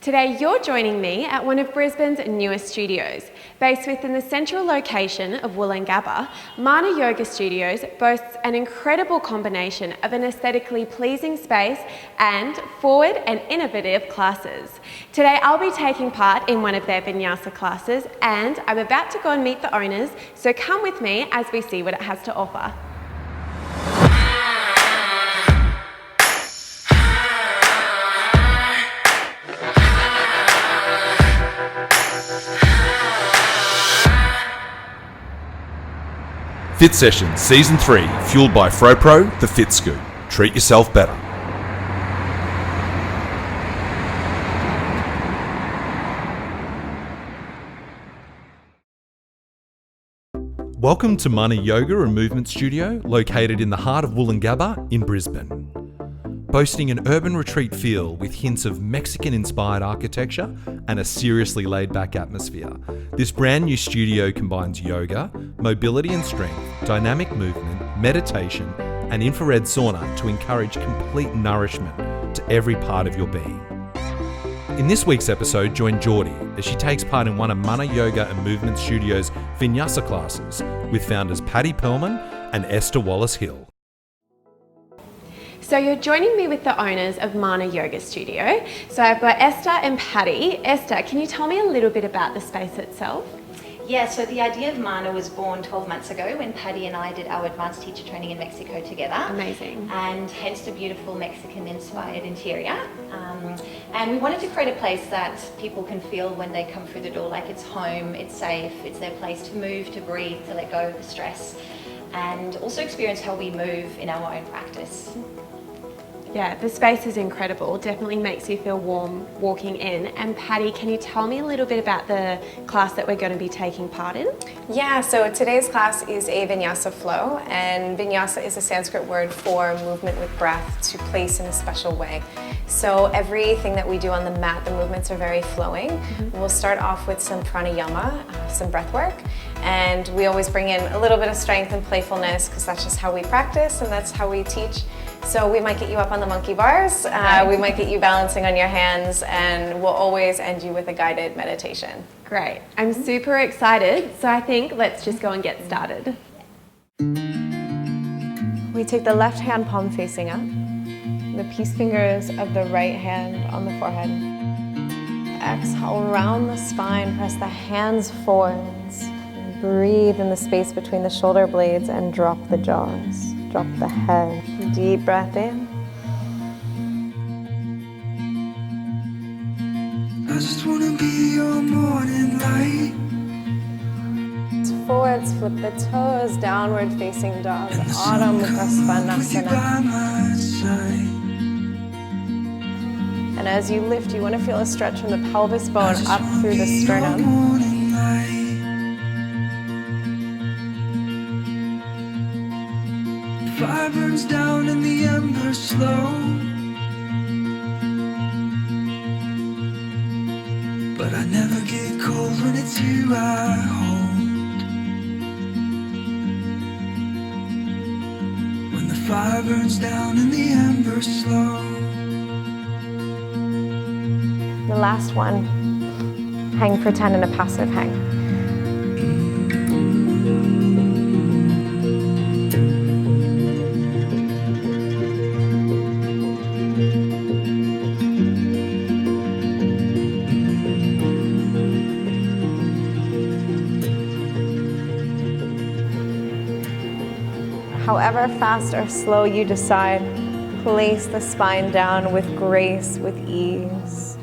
Today you're joining me at one of Brisbane's newest studios. Based within the central location of Woolloongabba, Mana Yoga Studios boasts an incredible combination of an aesthetically pleasing space and forward and innovative classes. Today I'll be taking part in one of their Vinyasa classes and I'm about to go and meet the owners, so come with me as we see what it has to offer. Fit Sessions Season 3, fueled by FroPro, the Fit Scoop. Treat yourself better. Welcome to Mana Yoga and Movement Studio, located in the heart of Woolloongabba in Brisbane. Boasting an urban retreat feel with hints of Mexican-inspired architecture and a seriously laid-back atmosphere, this brand new studio combines yoga, mobility and strength, dynamic movement, meditation, and infrared sauna to encourage complete nourishment to every part of your being. In this week's episode, join Jordi as she takes part in one of Mana Yoga and Movement Studio's Vinyasa classes with founders Pearlman and Esther Wallace-Hill. So you're joining me with the owners of Mana Yoga Studio. So I've got Esther and Patty. Esther, can you tell me a little bit about the space itself? Yeah, so the idea of Mana was born 12 months ago when Patty and I did our advanced teacher training in Mexico together. Amazing. And hence the beautiful Mexican-inspired interior. And we wanted to create a place that people can feel when they come through the door, like it's home, it's safe, it's their place to move, to breathe, to let go of the stress, and also experience how we move in our own practice. Yeah, the space is incredible. Definitely makes you feel warm walking in. And Patty, can you tell me a little bit about the class that we're going to be taking part in? Yeah, so today's class is a Vinyasa flow, and Vinyasa is a Sanskrit word for movement with breath, to place in a special way. So everything that we do on the mat, the movements are very flowing. We'll start off with some pranayama, some breath work, and we always bring in a little bit of strength and playfulness because that's just how we practice and that's how we teach. So we might get you up on the monkey bars, we might get you balancing on your hands, and we'll always end you with a guided meditation. Great. I'm super excited, so I think let's just go and get started. We take the left hand palm facing up, the peace fingers of the right hand on the forehead. Exhale, round the spine, press the hands forwards. Breathe in the space between the shoulder blades and drop the jaws. Drop the head. Deep breath in. I just wanna be your morning light. Forwards, flip the toes, downward facing dog, Adho Mukha Svanasana. And as you lift, you want to feel a stretch from the pelvis bone up through the sternum. Fire burns down and the embers slow, but I never get cold when it's you I hold. When the fire burns down and the embers slow. The last one, hang for 10 in a passive hang. However fast or slow you decide, place the spine down with grace, with ease.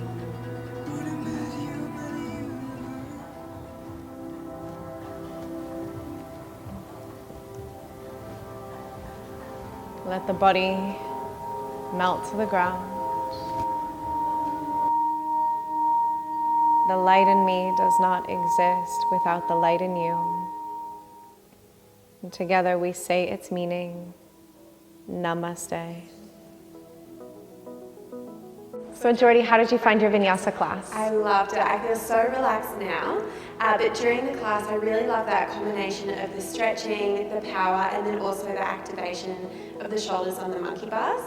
Let the body melt to the ground. The light in me does not exist without the light in you. And together we say its meaning, Namaste. So Jordi, how did you find your Vinyasa class? I loved it. I feel so relaxed now. But during the class, I really love that combination of the stretching, the power, and then also the activation of the shoulders on the monkey bars.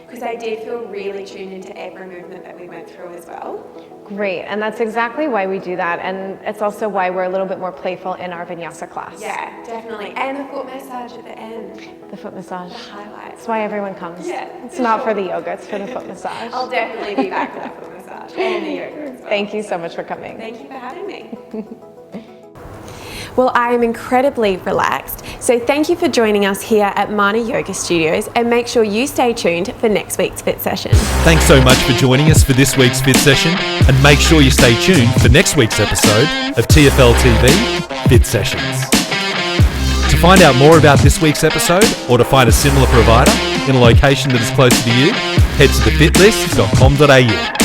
because I did feel really tuned into every movement that we went through as well. Great, and that's exactly why we do that, and it's also why we're a little bit more playful in our Vinyasa class. Yeah, definitely. And the foot massage at the end. The foot massage. The highlights. That's why everyone comes. Yeah, it's not for the yoga, it's for the foot massage. I'll definitely be back for that foot massage and the yoga as well. Thank you so much for coming. Thank you for having me. Well, I am incredibly relaxed, so thank you for joining us here at Mana Yoga Studios, and make sure you stay tuned for next week's Fit Session. Thanks so much for joining us for this week's Fit Session, and make sure you stay tuned for next week's episode of TFL TV Fit Sessions. To find out more about this week's episode, or to find a similar provider in a location that is closer to you, head to thefitlist.com.au.